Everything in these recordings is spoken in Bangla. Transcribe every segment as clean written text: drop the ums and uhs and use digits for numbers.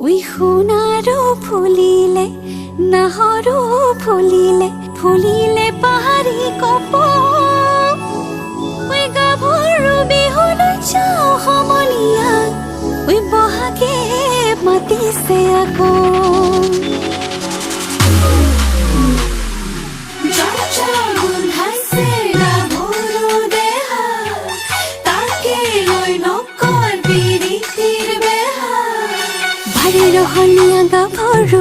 ওই সোণাৰো ফুলিলে নাহৰো ফুলিলে ফুলিলে পাহাৰী কপৌ ওই গাভৰু বিহুলৈ যাওঁ সমনীয়া ওই বহাগে মাতিছে আকৌ রহনিয়া গাভৰু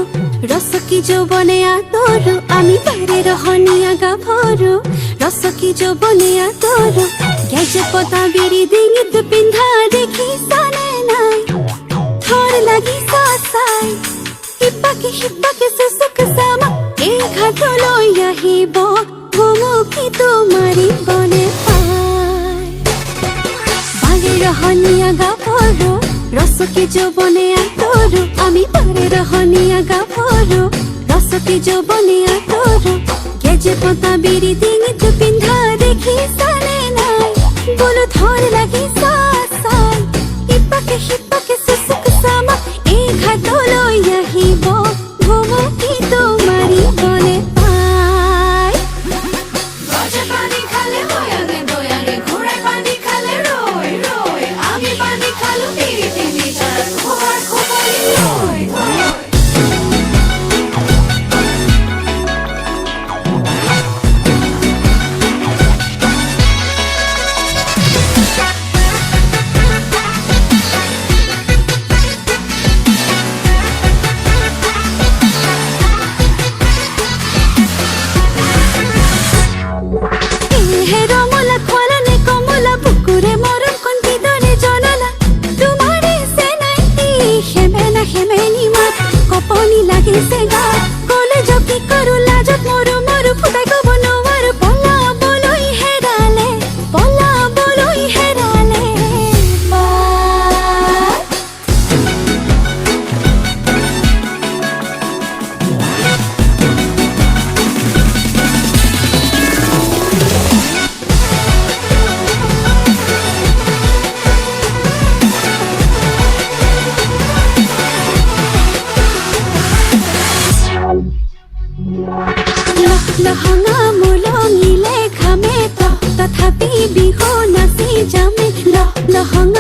ৰসকি যৌবনে আদৰো আমি বাৰে ৰহনিয়া গাভৰু ৰসকি যৌবনে আদৰো গেজে পতা বিৰি ডিঙিত পিন্ধা দেখিছানে নাই থৰ লাগি চাই হিপাকে সুচুক চামা এই ঘাটলৈ আহিব ঘুমুকি তোমাৰিবনে পাই বাৰে ৰহনিয়া গাভৰু রসকি যৌবনে আদৰো আমি বাৰে ৰহনিয়া গাভৰু রসকি যৌবনে আদৰো গেজে পতা বিৰি ডিঙিত পিন্ধা দেখিছানে নাই বোলো থৰ লাগি চাই হিপাকে সুচুক চামা এই ঘাটলৈ আহিব ঘুমুকি তোমাৰিবনে পাই গজে পানী খালে বয়াগে বয়াগে ঘোড়ায় পানী খালে রয় রয় আমি পানী খালো লাগিছে গা কলে জকি কৰো লাজত মৰো ফুটাই কব নোৱাৰো পলাবলৈ হেৰালে লহঙা মুলঙিলে ঘামে তথাপি বিহু নাচি যামে লহঙা